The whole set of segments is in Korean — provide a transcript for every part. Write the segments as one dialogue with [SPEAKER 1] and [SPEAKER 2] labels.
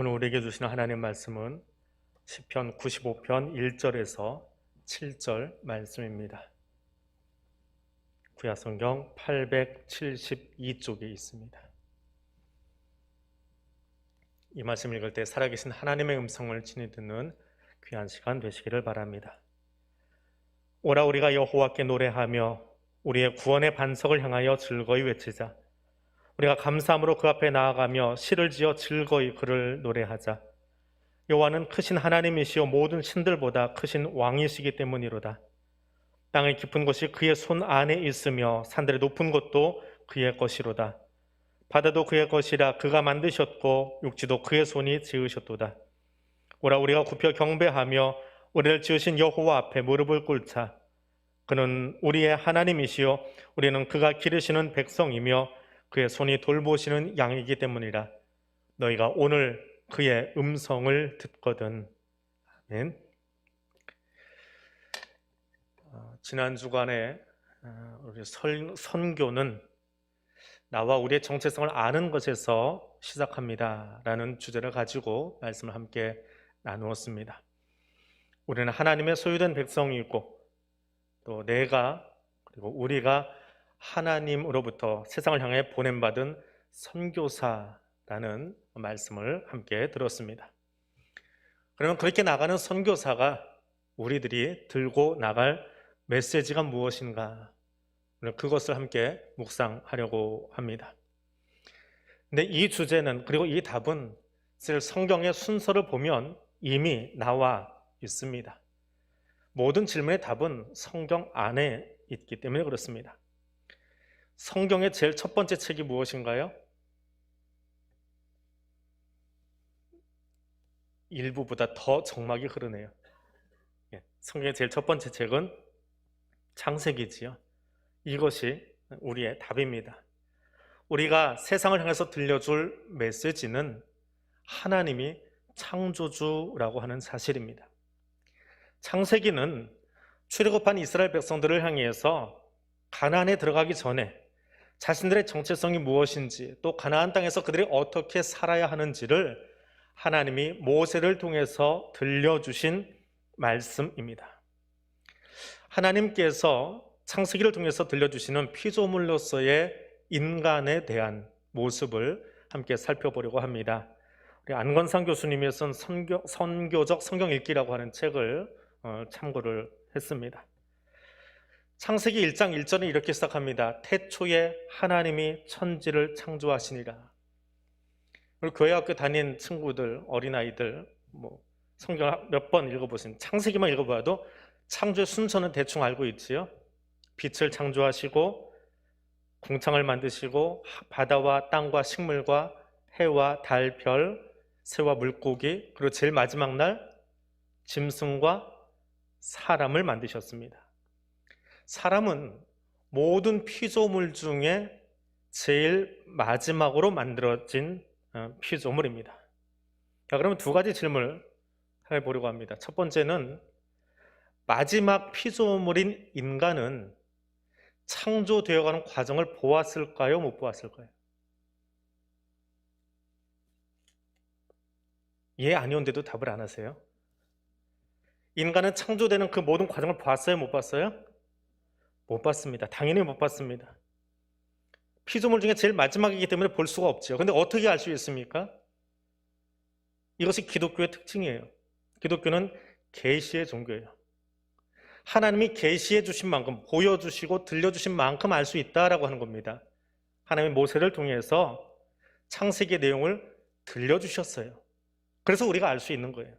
[SPEAKER 1] 오늘 우리에게 주시는 하나님 말씀은 시편 95편 1절에서 7절 말씀입니다. 구약성경 872쪽에 있습니다. 이 말씀 읽을 때 살아계신 하나님의 음성을 친히 듣는 귀한 시간 되시기를 바랍니다. 오라 우리가 여호와께 노래하며 우리의 구원의 반석을 향하여 즐거이 외치자. 우리가 감사함으로 그 앞에 나아가며 시를 지어 즐거이 그를 노래하자. 여호와는 크신 하나님이시요 모든 신들보다 크신 왕이시기 때문이로다. 땅의 깊은 곳이 그의 손 안에 있으며 산들의 높은 곳도 그의 것이로다. 바다도 그의 것이라 그가 만드셨고 육지도 그의 손이 지으셨도다. 오라 우리가 굽혀 경배하며 우리를 지으신 여호와 앞에 무릎을 꿇자. 그는 우리의 하나님이시요 우리는 그가 기르시는 백성이며 그의 손이 돌보시는 양이기 때문이라. 너희가 오늘 그의 음성을 듣거든. 아멘. 지난 주간에 우리 선교는 나와 우리의 정체성을 아는 것에서 시작합니다 라는 주제를 가지고 말씀을 함께 나누었습니다. 우리는 하나님의 소유된 백성이고 또 내가 그리고 우리가 하나님으로부터 세상을 향해 보냄받은 선교사라는 말씀을 함께 들었습니다. 그러면 그렇게 나가는 선교사가 우리들이 들고 나갈 메시지가 무엇인가? 그것을 함께 묵상하려고 합니다. 근데 이 주제는 그리고 이 답은 사실 성경의 순서를 보면 이미 나와 있습니다. 모든 질문의 답은 성경 안에 있기 때문에 그렇습니다. 성경의 제일 첫 번째 책이 무엇인가요? 일부보다 더 정막이 흐르네요. 성경의 제일 첫 번째 책은 창세기지요. 이것이 우리의 답입니다. 우리가 세상을 향해서 들려줄 메시지는 하나님이 창조주라고 하는 사실입니다. 창세기는 출애굽한 이스라엘 백성들을 향해서 가나안에 들어가기 전에 자신들의 정체성이 무엇인지 또 가나안 땅에서 그들이 어떻게 살아야 하는지를 하나님이 모세를 통해서 들려주신 말씀입니다. 하나님께서 창세기를 통해서 들려주시는 피조물로서의 인간에 대한 모습을 함께 살펴보려고 합니다. 우리 안건상 교수님이 쓴 선교적 성경 읽기라고 하는 책을 참고를 했습니다. 창세기 1장 1절은 이렇게 시작합니다. 태초에 하나님이 천지를 창조하시니라. 우리 교회학교 다닌 친구들, 어린아이들 성경 몇 번 읽어보신 창세기만 읽어봐도 창조의 순서는 대충 알고 있지요. 빛을 창조하시고 궁창을 만드시고 바다와 땅과 식물과 해와 달, 별, 새와 물고기 그리고 제일 마지막 날 짐승과 사람을 만드셨습니다. 사람은 모든 피조물 중에 제일 마지막으로 만들어진 피조물입니다. 자, 그러면 두 가지 질문을 해보려고 합니다. 첫 번째는 마지막 피조물인 인간은 창조되어가는 과정을 보았을까요? 못 보았을까요? 예, 아니온데도 답을 안 하세요? 인간은 창조되는 그 모든 과정을 봤어요? 못 봤어요? 못 봤습니다. 당연히 못 봤습니다. 피조물 중에 제일 마지막이기 때문에 볼 수가 없죠. 근데 어떻게 알 수 있습니까? 이것이 기독교의 특징이에요. 기독교는 계시의 종교예요. 하나님이 계시해 주신 만큼, 보여주시고 들려주신 만큼 알 수 있다라고 하는 겁니다. 하나님이 모세를 통해서 창세기의 내용을 들려주셨어요. 그래서 우리가 알 수 있는 거예요.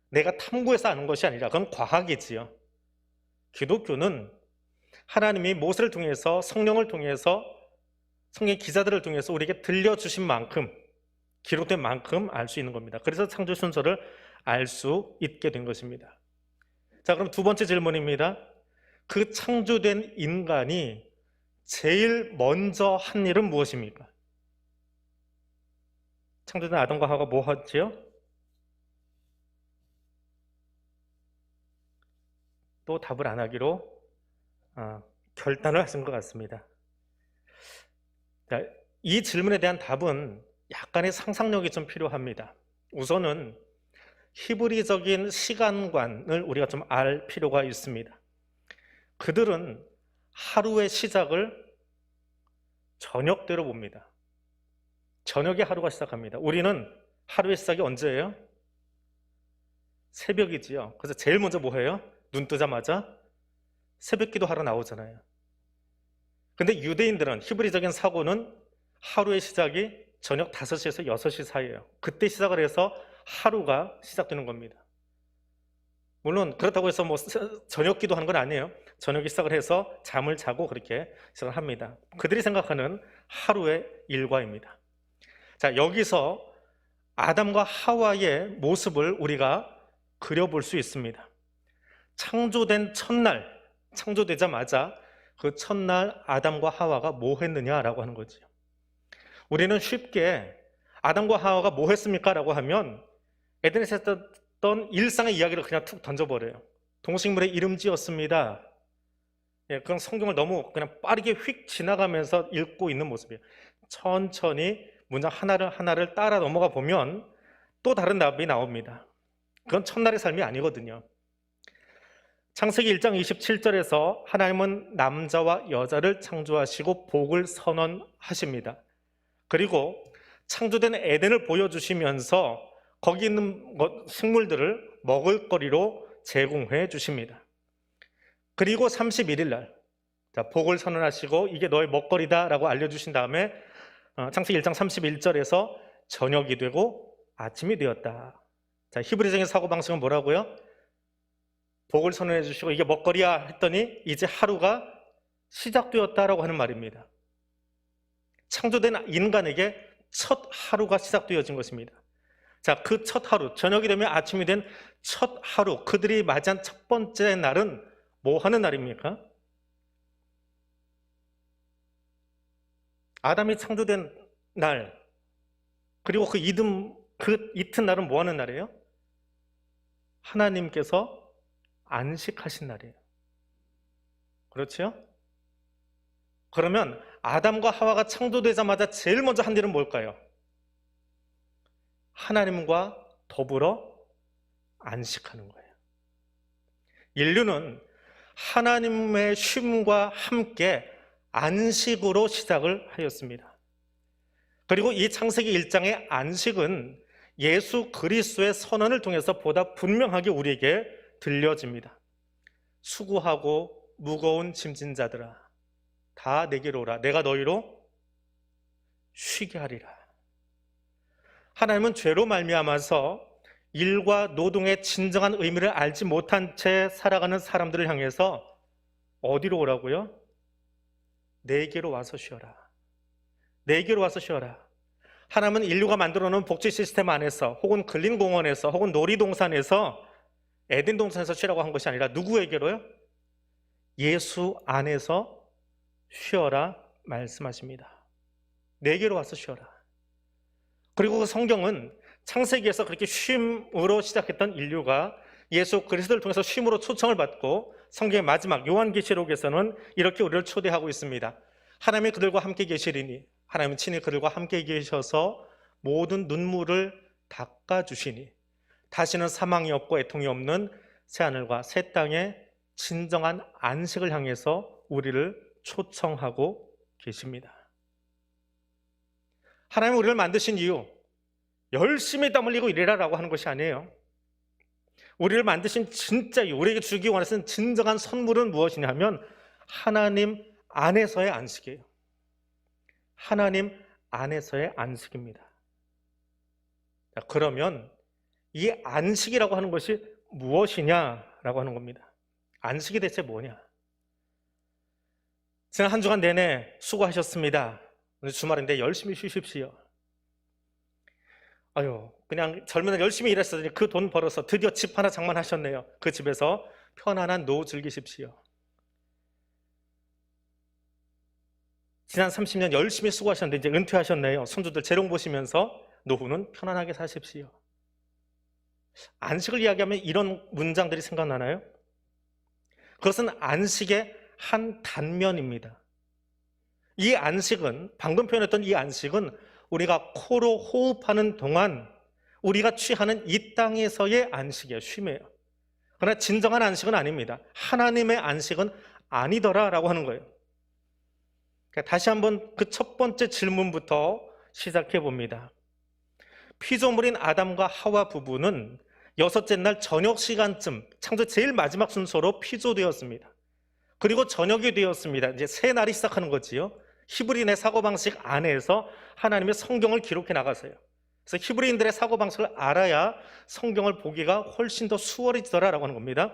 [SPEAKER 1] 내가 탐구해서 아는 것이 아니라 그건 과학이지요. 기독교는 하나님이 모세를 통해서 성령을 통해서 성경 기자들을 통해서 우리에게 들려주신 만큼 기록된 만큼 알 수 있는 겁니다. 그래서 창조 순서를 알 수 있게 된 것입니다. 자, 그럼 두 번째 질문입니다. 그 창조된 인간이 제일 먼저 한 일은 무엇입니까? 창조된 아담과 하와가 뭐 했지요? 또 답을 안 하기로 결단을 하신 것 같습니다. 자, 이 질문에 대한 답은 약간의 상상력이 좀 필요합니다. 우선은 히브리적인 시간관을 우리가 좀 알 필요가 있습니다. 그들은 하루의 시작을 저녁대로 봅니다. 저녁에 하루가 시작합니다. 우리는 하루의 시작이 언제예요? 새벽이지요. 그래서 제일 먼저 뭐 해요? 눈 뜨자마자 새벽기도 하러 나오잖아요. 근데 유대인들은 히브리적인 사고는 하루의 시작이 저녁 5시에서 6시 사이예요. 그때 시작을 해서 하루가 시작되는 겁니다. 물론 그렇다고 해서 뭐 저녁 기도하는 건 아니에요. 저녁에 시작을 해서 잠을 자고 그렇게 시작을 합니다. 그들이 생각하는 하루의 일과입니다. 자, 여기서 아담과 하와의 모습을 우리가 그려볼 수 있습니다. 창조된 첫날, 창조되자마자 그 첫날 아담과 하와가 뭐 했느냐라고 하는 거죠. 우리는 쉽게 아담과 하와가 뭐 했습니까? 라고 하면 에덴에서 했던 일상의 이야기를 그냥 툭 던져버려요. 동식물의 이름 지었습니다. 예, 그건 성경을 너무 그냥 빠르게 휙 지나가면서 읽고 있는 모습이에요. 천천히 문장 하나를 따라 넘어가 보면 또 다른 답이 나옵니다. 그건 첫날의 삶이 아니거든요. 창세기 1장 27절에서 하나님은 남자와 여자를 창조하시고 복을 선언하십니다. 그리고 창조된 에덴을 보여주시면서 거기 있는 식물들을 먹을거리로 제공해 주십니다. 그리고 31일 날 복을 선언하시고 이게 너의 먹거리다 라고 알려주신 다음에 창세기 1장 31절에서 저녁이 되고 아침이 되었다. 자, 히브리적인 사고방식은 뭐라고요? 복을 선언해 주시고 이게 먹거리야 했더니 이제 하루가 시작되었다라고 하는 말입니다. 창조된 인간에게 첫 하루가 시작되어진 것입니다. 자, 그 첫 하루, 저녁이 되면 아침이 된 첫 하루, 그들이 맞이한 첫 번째 날은 뭐 하는 날입니까? 아담이 창조된 날, 그리고 그 이튿날은 뭐 하는 날이에요? 하나님께서 안식하신 날이에요. 그렇죠? 그러면 아담과 하와가 창조되자마자 제일 먼저 한 일은 뭘까요? 하나님과 더불어 안식하는 거예요. 인류는 하나님의 쉼과 함께 안식으로 시작을 하였습니다. 그리고 이 창세기 1장의 안식은 예수 그리스도의 선언을 통해서 보다 분명하게 우리에게 들려집니다. 수고하고 무거운 짐진 자들아 다 내게로 오라. 내가 너희로 쉬게 하리라. 하나님은 죄로 말미암아서 일과 노동의 진정한 의미를 알지 못한 채 살아가는 사람들을 향해서 어디로 오라고요? 내게로 와서 쉬어라. 내게로 와서 쉬어라. 하나님은 인류가 만들어 놓은 복지 시스템 안에서 혹은 근린공원에서 혹은 놀이동산에서 에덴 동산에서 쉬라고 한 것이 아니라 누구에게로요? 예수 안에서 쉬어라 말씀하십니다. 내게로 와서 쉬어라. 그리고 그 성경은 창세기에서 그렇게 쉼으로 시작했던 인류가 예수 그리스도를 통해서 쉼으로 초청을 받고 성경의 마지막 요한계시록에서는 이렇게 우리를 초대하고 있습니다. 하나님이 그들과 함께 계시리니 하나님은 친히 그들과 함께 계셔서 모든 눈물을 닦아주시니 다시는 사망이 없고 애통이 없는 새하늘과 새 땅의 진정한 안식을 향해서 우리를 초청하고 계십니다. 하나님은 우리를 만드신 이유 열심히 땀 흘리고 일해라라고 하는 것이 아니에요. 우리를 만드신 진짜 이유, 우리에게 주기 원하시는 진정한 선물은 무엇이냐 하면 하나님 안에서의 안식이에요. 하나님 안에서의 안식입니다. 자, 그러면 이 안식이라고 하는 것이 무엇이냐라고 하는 겁니다. 안식이 대체 뭐냐? 지난 한 주간 내내 수고하셨습니다. 오늘 주말인데 열심히 쉬십시오. 아유, 그냥 젊은 날 열심히 일했더니 그 돈 벌어서 드디어 집 하나 장만하셨네요. 그 집에서 편안한 노후 즐기십시오. 지난 30년 열심히 수고하셨는데 이제 은퇴하셨네요. 손주들 재롱 보시면서 노후는 편안하게 사십시오. 안식을 이야기하면 이런 문장들이 생각나나요? 그것은 안식의 한 단면입니다. 이 안식은, 방금 표현했던 이 안식은 우리가 코로 호흡하는 동안 우리가 취하는 이 땅에서의 안식이에요. 쉼이에요. 그러나 진정한 안식은 아닙니다. 하나님의 안식은 아니더라라고 하는 거예요. 그러니까 다시 한번 그 첫 번째 질문부터 시작해 봅니다. 피조물인 아담과 하와 부부는 여섯째 날 저녁 시간쯤 창조 제일 마지막 순서로 피조되었습니다. 그리고 저녁이 되었습니다. 이제 새 날이 시작하는 거지요. 히브리인의 사고방식 안에서 하나님의 성경을 기록해 나가세요. 그래서 히브리인들의 사고방식을 알아야 성경을 보기가 훨씬 더 수월해지더라라고 하는 겁니다.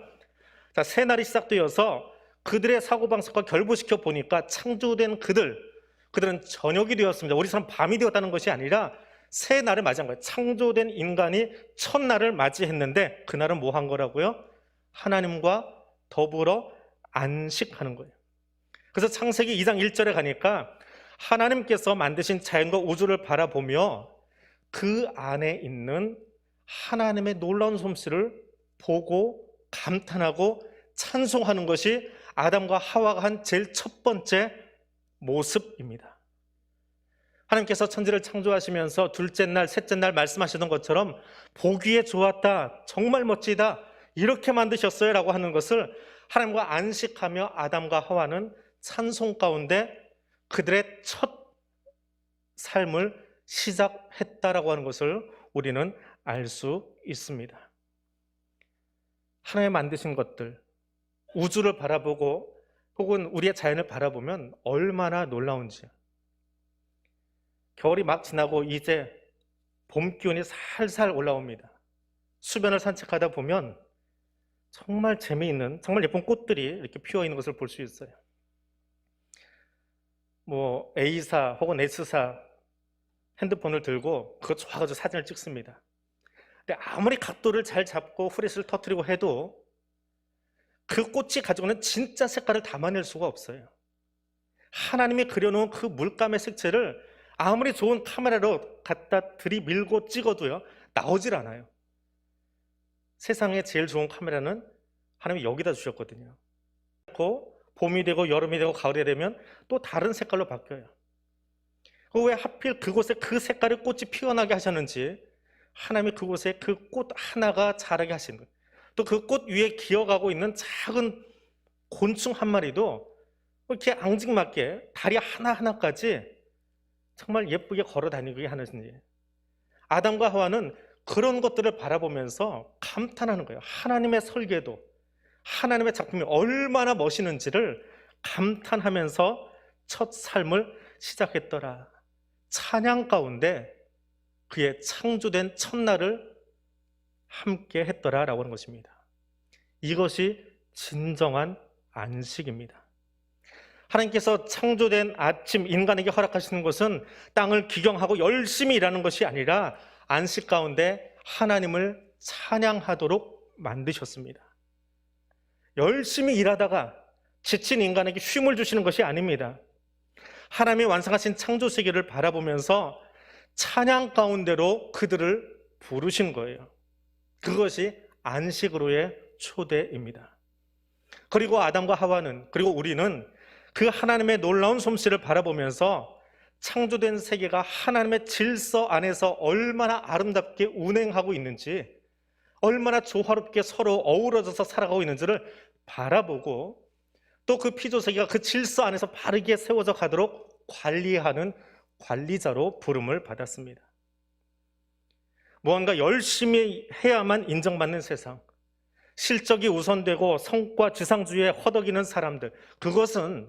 [SPEAKER 1] 자, 새 날이 시작되어서 그들의 사고방식과 결부시켜 보니까 창조된 그들은 저녁이 되었습니다. 우리처럼 밤이 되었다는 것이 아니라 새 날을 맞이한 거예요. 창조된 인간이 첫날을 맞이했는데 그날은 뭐 한 거라고요? 하나님과 더불어 안식하는 거예요. 그래서 창세기 2장 1절에 가니까 하나님께서 만드신 자연과 우주를 바라보며 그 안에 있는 하나님의 놀라운 솜씨를 보고 감탄하고 찬송하는 것이 아담과 하와가 한 제일 첫 번째 모습입니다. 하나님께서 천지를 창조하시면서 둘째 날, 셋째 날 말씀하시던 것처럼 보기에 좋았다, 정말 멋지다, 이렇게 만드셨어요 라고 하는 것을 하나님과 안식하며 아담과 하와는 찬송 가운데 그들의 첫 삶을 시작했다라고 하는 것을 우리는 알 수 있습니다. 하나님 만드신 것들, 우주를 바라보고 혹은 우리의 자연을 바라보면 얼마나 놀라운지. 겨울이 막 지나고 이제 봄 기온이 살살 올라옵니다. 수변을 산책하다 보면 정말 재미있는, 정말 예쁜 꽃들이 이렇게 피어 있는 것을 볼 수 있어요. 뭐 A사 혹은 S사 핸드폰을 들고 그거 좋아가지고 사진을 찍습니다. 근데 아무리 각도를 잘 잡고 후레쉬를 터뜨리고 해도 그 꽃이 가지고 있는 진짜 색깔을 담아낼 수가 없어요. 하나님이 그려놓은 그 물감의 색채를 아무리 좋은 카메라로 갖다 들이밀고 찍어도요, 나오질 않아요. 세상에 제일 좋은 카메라는 하나님이 여기다 주셨거든요. 봄이 되고 여름이 되고 가을이 되면 또 다른 색깔로 바뀌어요. 왜 하필 그곳에 그 색깔의 꽃이 피어나게 하셨는지 하나님이 그곳에 그 꽃 하나가 자라게 하시는 거예요. 또 그 꽃 위에 기어가고 있는 작은 곤충 한 마리도 이렇게 앙증맞게 다리 하나하나까지 정말 예쁘게 걸어 다니게 하는지. 아담과 하와는 그런 것들을 바라보면서 감탄하는 거예요. 하나님의 설계도, 하나님의 작품이 얼마나 멋있는지를 감탄하면서 첫 삶을 시작했더라. 찬양 가운데 그의 창조된 첫날을 함께 했더라라고 하는 것입니다. 이것이 진정한 안식입니다. 하나님께서 창조된 아침 인간에게 허락하시는 것은 땅을 기경하고 열심히 일하는 것이 아니라 안식 가운데 하나님을 찬양하도록 만드셨습니다. 열심히 일하다가 지친 인간에게 쉼을 주시는 것이 아닙니다. 하나님이 완성하신 창조 세계를 바라보면서 찬양 가운데로 그들을 부르신 거예요. 그것이 안식으로의 초대입니다. 그리고 아담과 하와는, 그리고 우리는 그 하나님의 놀라운 솜씨를 바라보면서 창조된 세계가 하나님의 질서 안에서 얼마나 아름답게 운행하고 있는지, 얼마나 조화롭게 서로 어우러져서 살아가고 있는지를 바라보고 또 그 피조 세계가 그 질서 안에서 바르게 세워져 가도록 관리하는 관리자로 부름을 받았습니다. 무언가 열심히 해야만 인정받는 세상, 실적이 우선되고 성과 지상주의에 허덕이는 사람들, 그것은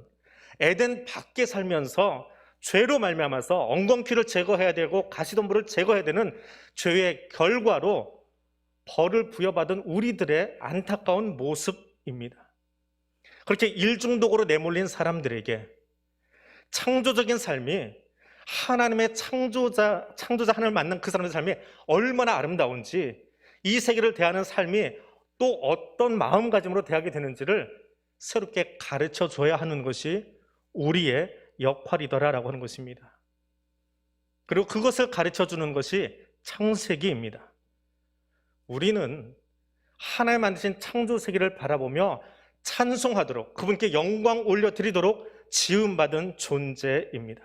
[SPEAKER 1] 에덴 밖에 살면서 죄로 말미암아서 엉겅퀴를 제거해야 되고 가시덤불을 제거해야 되는 죄의 결과로 벌을 부여받은 우리들의 안타까운 모습입니다. 그렇게 일중독으로 내몰린 사람들에게 창조적인 삶이, 하나님의 창조자 하나님을 만난 그 사람의 삶이 얼마나 아름다운지, 이 세계를 대하는 삶이 또 어떤 마음가짐으로 대하게 되는지를 새롭게 가르쳐 줘야 하는 것이 우리의 역할이더라라고 하는 것입니다. 그리고 그것을 가르쳐 주는 것이 창세기입니다. 우리는 하나님 만드신 창조 세계를 바라보며 찬송하도록, 그분께 영광 올려드리도록 지음받은 존재입니다.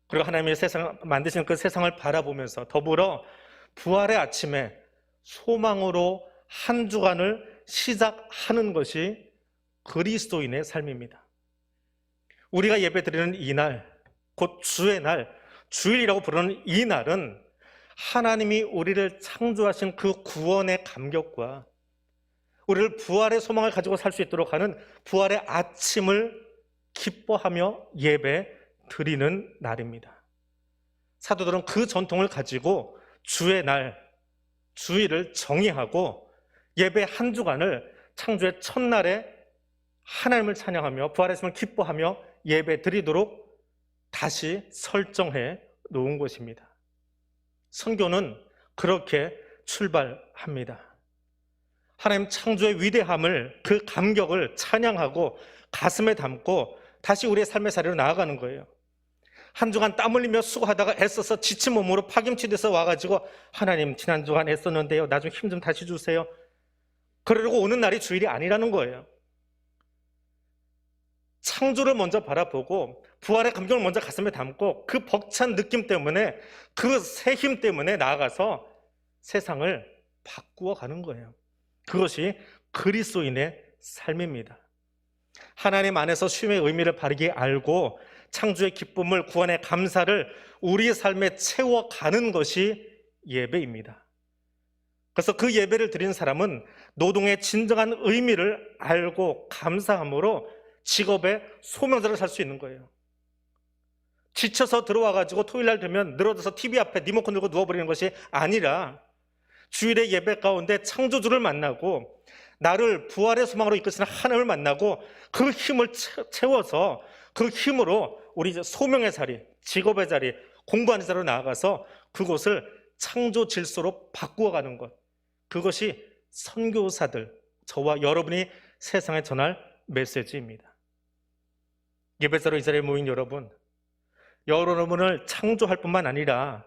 [SPEAKER 1] 그리고 하나님의 세상 만드신 그 세상을 바라보면서 더불어 부활의 아침에 소망으로 한 주간을 시작하는 것이 그리스도인의 삶입니다. 우리가 예배드리는 이 날, 곧 주의 날, 주일이라고 부르는 이 날은 하나님이 우리를 창조하신 그 구원의 감격과 우리를 부활의 소망을 가지고 살 수 있도록 하는 부활의 아침을 기뻐하며 예배 드리는 날입니다. 사도들은 그 전통을 가지고 주의 날, 주일을 정의하고 예배 한 주간을 창조의 첫날에 하나님을 찬양하며 부활의 아침을 기뻐하며 예배 드리도록 다시 설정해 놓은 것입니다. 선교는 그렇게 출발합니다. 하나님 창조의 위대함을, 그 감격을 찬양하고 가슴에 담고 다시 우리의 삶의 자리로 나아가는 거예요. 한 주간 땀 흘리며 수고하다가 애써서 지친 몸으로 파김치돼서 와가지고 하나님 지난 주간 애썼는데요, 나 좀 힘 좀 다시 주세요, 그러려고 오는 날이 주일이 아니라는 거예요. 창조를 먼저 바라보고 부활의 감격을 먼저 가슴에 담고 그 벅찬 느낌 때문에, 그 새 힘 때문에 나아가서 세상을 바꾸어 가는 거예요. 그것이 그리스도인의 삶입니다. 하나님 안에서 쉼의 의미를 바르게 알고 창조의 기쁨을, 구원의 감사를 우리의 삶에 채워가는 것이 예배입니다. 그래서 그 예배를 드리는 사람은 노동의 진정한 의미를 알고 감사함으로 직업의 소명자를 살 수 있는 거예요. 지쳐서 들어와가지고 토요일날 되면 늘어져서 TV 앞에 리모컨 들고 누워버리는 것이 아니라 주일의 예배 가운데 창조주를 만나고 나를 부활의 소망으로 이끄시는 하나님을 만나고 그 힘을 채워서 그 힘으로 우리 소명의 자리, 직업의 자리, 공부하는 자리로 나아가서 그곳을 창조 질서로 바꾸어가는 것, 그것이 선교사들, 저와 여러분이 세상에 전할 메시지입니다. 예배자로 이 자리에 모인 여러분을 창조할 뿐만 아니라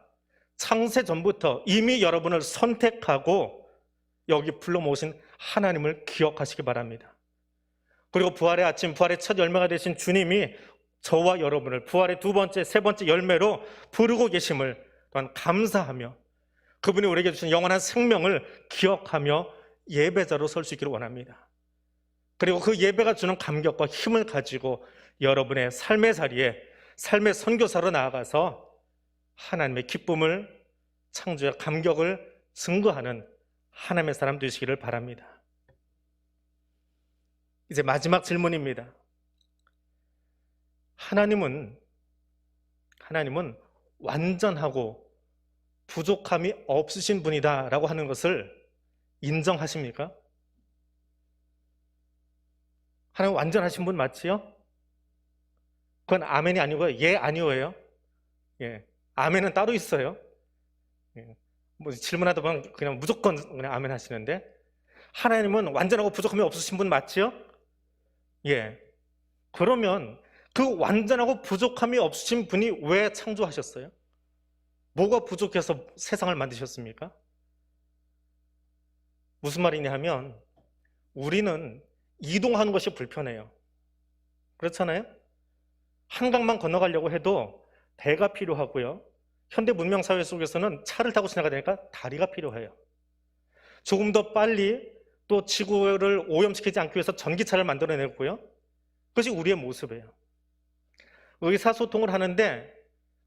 [SPEAKER 1] 창세 전부터 이미 여러분을 선택하고 여기 불러 모으신 하나님을 기억하시기 바랍니다. 그리고 부활의 아침, 부활의 첫 열매가 되신 주님이 저와 여러분을 부활의 두 번째, 세 번째 열매로 부르고 계심을 또한 감사하며 그분이 우리에게 주신 영원한 생명을 기억하며 예배자로 설 수 있기를 원합니다. 그리고 그 예배가 주는 감격과 힘을 가지고 여러분의 삶의 자리에 삶의 선교사로 나아가서 하나님의 기쁨을, 창조의 감격을 증거하는 하나님의 사람 되시기를 바랍니다. 이제 마지막 질문입니다. 하나님은 완전하고 부족함이 없으신 분이다라고 하는 것을 인정하십니까? 하나님 완전하신 분 맞지요? 그건 아멘이 아니고요, 예 아니오예요. 예, 아멘은 따로 있어요. 예, 뭐 질문하다 보면 그냥 무조건 그냥 아멘 하시는데, 하나님은 완전하고 부족함이 없으신 분 맞지요? 예. 그러면 그 완전하고 부족함이 없으신 분이 왜 창조하셨어요? 뭐가 부족해서 세상을 만드셨습니까? 무슨 말이냐 하면 우리는 이동하는 것이 불편해요. 그렇잖아요? 한강만 건너가려고 해도 배가 필요하고요, 현대 문명 사회 속에서는 차를 타고 지나가야 되니까 다리가 필요해요. 조금 더 빨리 또 지구를 오염시키지 않기 위해서 전기차를 만들어내고요, 그것이 우리의 모습이에요. 의사소통을 하는데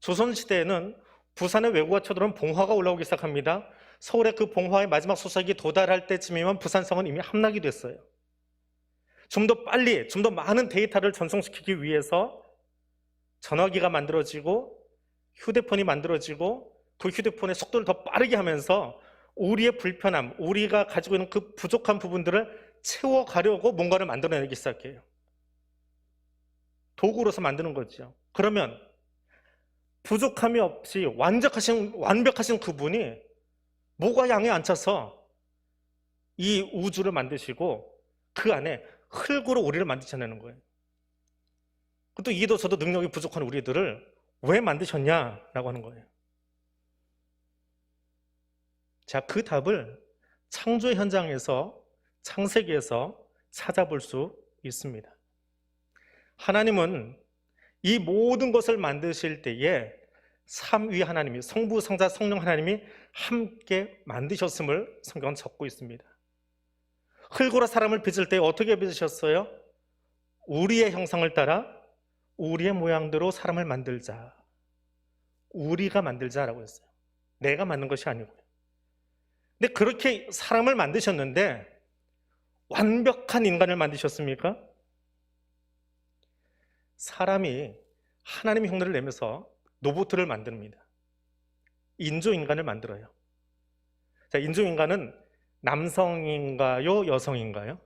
[SPEAKER 1] 조선시대에는 부산의 외국어 쳐들어온 봉화가 올라오기 시작합니다. 서울의 그 봉화의 마지막 소식이 도달할 때쯤이면 부산성은 이미 함락이 됐어요. 좀 더 빨리, 좀 더 많은 데이터를 전송시키기 위해서 전화기가 만들어지고 휴대폰이 만들어지고 그 휴대폰의 속도를 더 빠르게 하면서 우리의 불편함, 우리가 가지고 있는 그 부족한 부분들을 채워가려고 뭔가를 만들어내기 시작해요. 도구로서 만드는 거죠. 그러면 부족함이 없이 완벽하신 그분이 뭐가 양에 앉혀서 이 우주를 만드시고 그 안에 흙으로 우리를 만드셔내는 거예요. 또 이도 저도 능력이 부족한 우리들을 왜 만드셨냐라고 하는 거예요. 자, 그 답을 창조 현장에서, 창세기에서 찾아볼 수 있습니다. 하나님은 이 모든 것을 만드실 때에 삼위 하나님이, 성부, 성자, 성령 하나님이 함께 만드셨음을 성경은 적고 있습니다. 흙으로 사람을 빚을 때 어떻게 빚으셨어요? 우리의 형상을 따라 우리의 모양대로 사람을 만들자. 우리가 만들자라고 했어요. 내가 만든 것이 아니고요. 근데 그렇게 사람을 만드셨는데 완벽한 인간을 만드셨습니까? 사람이 하나님의 흉내를 내면서 로봇을 만듭니다. 인조인간을 만들어요. 자, 인조인간은 남성인가요? 여성인가요?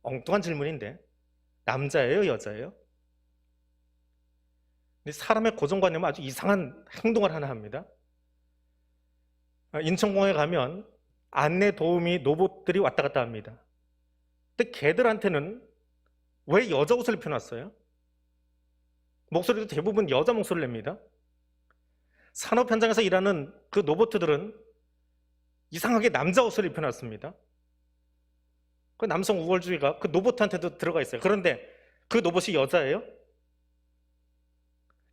[SPEAKER 1] 엉뚱한 질문인데 남자예요? 여자예요? 근데 사람의 고정관념은 아주 이상한 행동을 하나 합니다. 인천공항에 가면 안내 도우미 로봇들이 왔다 갔다 합니다. 근데 걔들한테는 왜 여자 옷을 입혀놨어요? 목소리도 대부분 여자 목소리를 냅니다. 산업 현장에서 일하는 그 로봇들은 이상하게 남자 옷을 입혀놨습니다. 그 남성 우월주의가 그 로봇한테도 들어가 있어요. 그런데 그 로봇이 여자예요?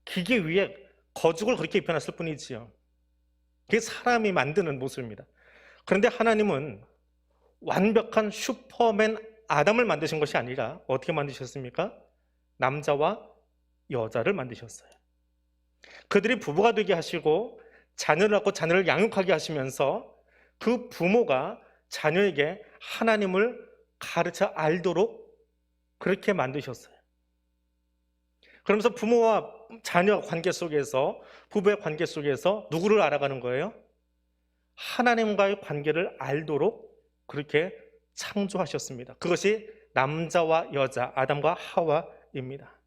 [SPEAKER 1] 기계 위에 거죽을 그렇게 입혀놨을 뿐이지요. 그게 사람이 만드는 모습입니다. 그런데 하나님은 완벽한 슈퍼맨 아담을 만드신 것이 아니라 어떻게 만드셨습니까? 남자와 여자를 만드셨어요. 그들이 부부가 되게 하시고 자녀를 낳고 자녀를 양육하게 하시면서 그 부모가 자녀에게 하나님을 가르쳐 알도록 그렇게 만드셨어요. 그러면서 부모와 자녀 관계 속에서, 부부의 관계 속에서 누구를 알아가는 거예요? 하나님과의 관계를 알도록 그렇게 창조하셨습니다. 그것이 남자와 여자, 아담과 하와입니다.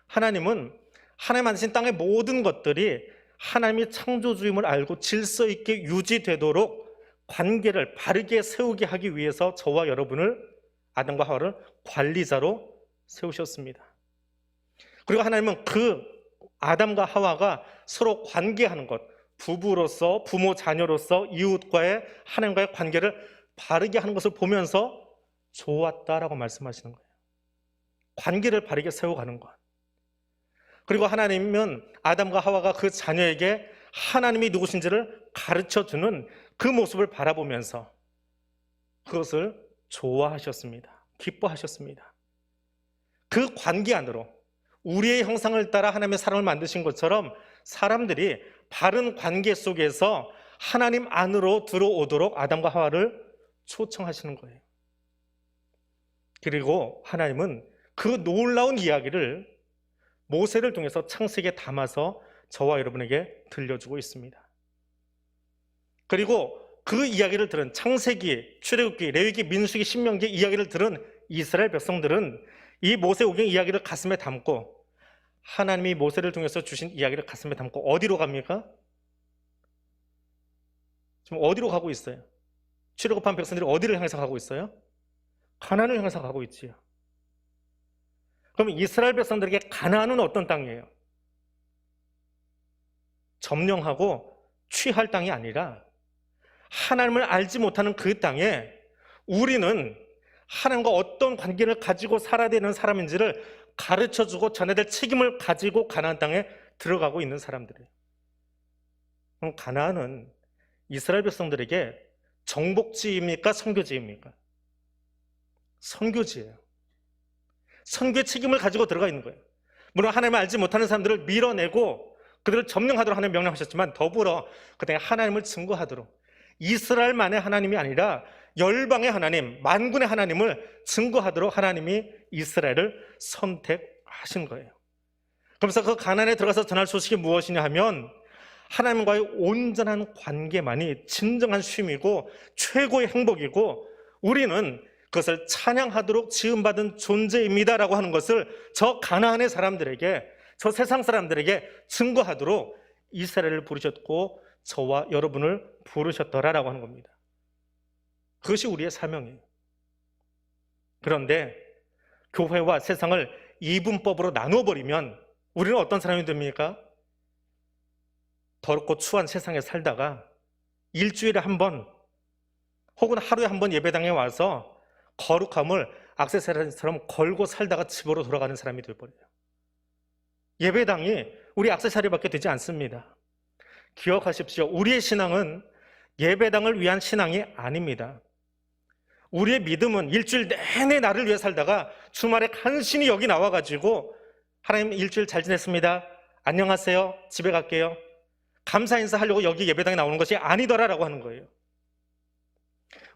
[SPEAKER 1] 하나님은 하나님 만드신 땅의 모든 것들이 하나님이 창조주임을 알고 질서 있게 유지되도록 관계를 바르게 세우게 하기 위해서 저와 여러분을, 아담과 하와를 관리자로 세우셨습니다. 그리고 하나님은 그 아담과 하와가 서로 관계하는 것, 부부로서, 부모, 자녀로서 이웃과의, 하나님과의 관계를 바르게 하는 것을 보면서 좋았다라고 말씀하시는 거예요. 관계를 바르게 세워가는 것. 그리고 하나님은 아담과 하와가 그 자녀에게 하나님이 누구신지를 가르쳐주는 그 모습을 바라보면서 그것을 좋아하셨습니다. 기뻐하셨습니다. 그 관계 안으로 우리의 형상을 따라 하나님의 사람을 만드신 것처럼 사람들이 바른 관계 속에서 하나님 안으로 들어오도록 아담과 하와를 초청하시는 거예요. 그리고 하나님은 그 놀라운 이야기를 모세를 통해서 창세기에 담아서 저와 여러분에게 들려주고 있습니다. 그리고 그 이야기를 들은 창세기, 출애굽기, 레위기, 민수기, 신명기 이야기를 들은 이스라엘 백성들은 이 모세오경 이야기를 가슴에 담고 하나님이 모세를 통해서 주신 이야기를 가슴에 담고 어디로 갑니까? 지금 어디로 가고 있어요? 출애굽한 백성들이 어디를 향해서 가고 있어요? 가나안을 향해서 가고 있지요. 그럼 이스라엘 백성들에게 가나안은 어떤 땅이에요? 점령하고 취할 땅이 아니라 하나님을 알지 못하는 그 땅에 우리는 하나님과 어떤 관계를 가지고 살아야 되는 사람인지를 가르쳐주고 전해야 될 책임을 가지고 가나안 땅에 들어가고 있는 사람들이에요. 그럼 가나안은 이스라엘 백성들에게 정복지입니까? 선교지입니까? 선교지예요. 선교의 책임을 가지고 들어가 있는 거예요. 물론 하나님을 알지 못하는 사람들을 밀어내고 그들을 점령하도록 하나님 명령하셨지만 더불어 그 땅에 하나님을 증거하도록 이스라엘만의 하나님이 아니라 열방의 하나님, 만군의 하나님을 증거하도록 하나님이 이스라엘을 선택하신 거예요. 그러면서 그 가나안에 들어가서 전할 소식이 무엇이냐 하면 하나님과의 온전한 관계만이 진정한 쉼이고 최고의 행복이고 우리는 그것을 찬양하도록 지음받은 존재입니다라고 하는 것을 저 가나안의 사람들에게, 저 세상 사람들에게 증거하도록 이스라엘을 부르셨고 저와 여러분을 부르셨더라라고 하는 겁니다. 그것이 우리의 사명이에요. 그런데 교회와 세상을 이분법으로 나눠버리면 우리는 어떤 사람이 됩니까? 더럽고 추한 세상에 살다가 일주일에 한 번 혹은 하루에 한 번 예배당에 와서 거룩함을 액세서리처럼 걸고 살다가 집으로 돌아가는 사람이 되어버려요. 예배당이 우리 액세서리밖에 되지 않습니다. 기억하십시오. 우리의 신앙은 예배당을 위한 신앙이 아닙니다. 우리의 믿음은 일주일 내내 나를 위해 살다가 주말에 간신히 여기 나와가지고 하나님 일주일 잘 지냈습니다. 안녕하세요. 집에 갈게요. 감사 인사하려고 여기 예배당에 나오는 것이 아니더라라고 하는 거예요.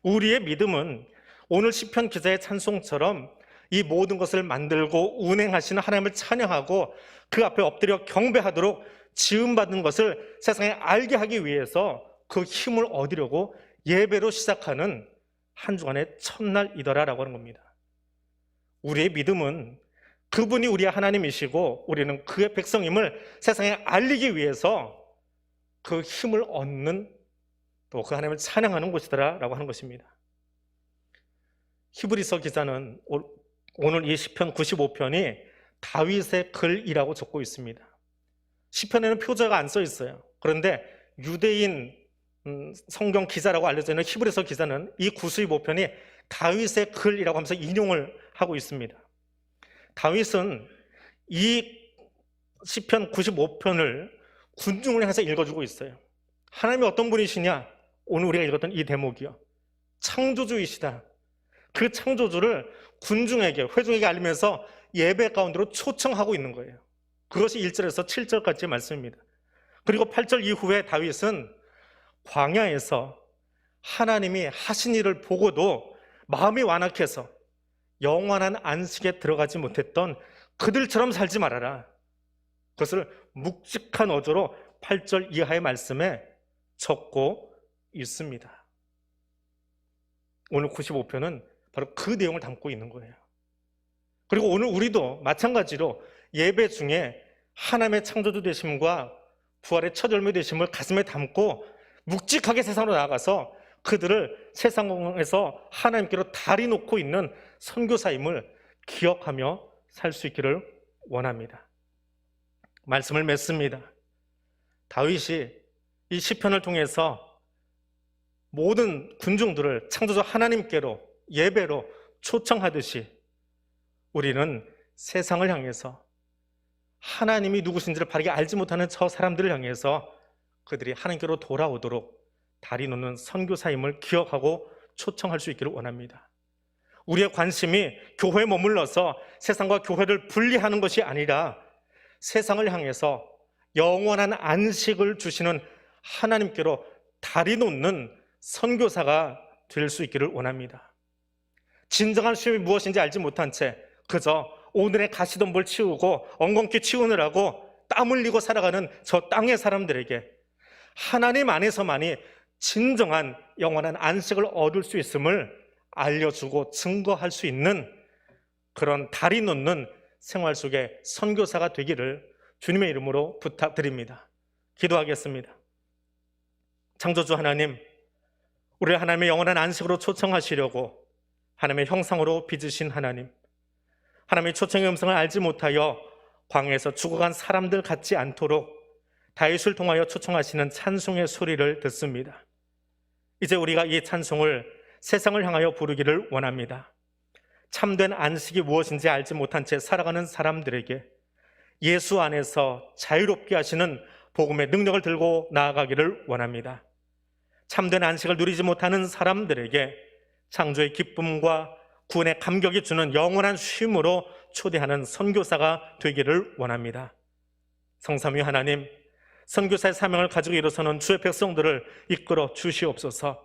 [SPEAKER 1] 우리의 믿음은 오늘 시편 기자의 찬송처럼 이 모든 것을 만들고 운행하시는 하나님을 찬양하고 그 앞에 엎드려 경배하도록 지음받은 것을 세상에 알게 하기 위해서 그 힘을 얻으려고 예배로 시작하는 한 주간의 첫날이더라라고 하는 겁니다. 우리의 믿음은 그분이 우리의 하나님이시고 우리는 그의 백성임을 세상에 알리기 위해서 그 힘을 얻는 또 그 하나님을 찬양하는 곳이더라라고 하는 것입니다. 히브리서 기자는 오늘 이 시편 95편이 다윗의 글이라고 적고 있습니다. 시편에는 표제가 안 써 있어요. 그런데 유대인 성경 기자라고 알려져 있는 히브리서 기자는 이 95편이 다윗의 글이라고 하면서 인용을 하고 있습니다. 다윗은 이 시편 95편을 군중을 향해서 읽어주고 있어요. 하나님이 어떤 분이시냐? 오늘 우리가 읽었던 이 대목이요. 창조주이시다. 그 창조주를 군중에게, 회중에게 알리면서 예배 가운데로 초청하고 있는 거예요. 그것이 1절에서 7절까지의 말씀입니다. 그리고 8절 이후에 다윗은 광야에서 하나님이 하신 일을 보고도 마음이 완악해서 영원한 안식에 들어가지 못했던 그들처럼 살지 말아라. 그것을 묵직한 어조로 8절 이하의 말씀에 적고 있습니다. 오늘 95편은 바로 그 내용을 담고 있는 거예요. 그리고 오늘 우리도 마찬가지로 예배 중에 하나님의 창조주 되심과 부활의 첫 열매 되심을 가슴에 담고 묵직하게 세상으로 나아가서 그들을 세상에서 하나님께로 다리 놓고 있는 선교사임을 기억하며 살 수 있기를 원합니다. 말씀을 맺습니다. 다윗이 이 시편을 통해서 모든 군중들을 창조주 하나님께로 예배로 초청하듯이 우리는 세상을 향해서 하나님이 누구신지를 바르게 알지 못하는 저 사람들을 향해서 그들이 하나님께로 돌아오도록 다리 놓는 선교사임을 기억하고 초청할 수 있기를 원합니다. 우리의 관심이 교회에 머물러서 세상과 교회를 분리하는 것이 아니라 세상을 향해서 영원한 안식을 주시는 하나님께로 다리 놓는 선교사가 될 수 있기를 원합니다. 진정한 쉼이 무엇인지 알지 못한 채 그저 오늘의 가시덤불 치우고 엉겅퀴 치우느라고 땀 흘리고 살아가는 저 땅의 사람들에게 하나님 안에서만이 진정한 영원한 안식을 얻을 수 있음을 알려주고 증거할 수 있는 그런 다리 놓는 생활 속의 선교사가 되기를 주님의 이름으로 부탁드립니다. 기도하겠습니다. 창조주 하나님, 우리를 하나님의 영원한 안식으로 초청하시려고 하나님의 형상으로 빚으신 하나님, 하나님의 초청의 음성을 알지 못하여 광야에서 죽어간 사람들 같지 않도록 다윗을 통하여 초청하시는 찬송의 소리를 듣습니다. 이제 우리가 이 찬송을 세상을 향하여 부르기를 원합니다. 참된 안식이 무엇인지 알지 못한 채 살아가는 사람들에게 예수 안에서 자유롭게 하시는 복음의 능력을 들고 나아가기를 원합니다. 참된 안식을 누리지 못하는 사람들에게 창조의 기쁨과 구원의 감격이 주는 영원한 쉼으로 초대하는 선교사가 되기를 원합니다. 성삼위 하나님, 선교사의 사명을 가지고 일어서는 주의 백성들을 이끌어 주시옵소서.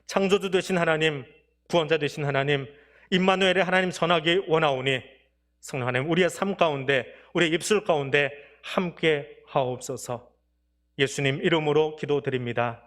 [SPEAKER 1] 창조주 되신 하나님, 구원자 되신 하나님, 임마누엘의 하나님 전하기 원하오니 성령 하나님, 우리의 삶 가운데, 우리의 입술 가운데 함께 하옵소서. 예수님 이름으로 기도드립니다.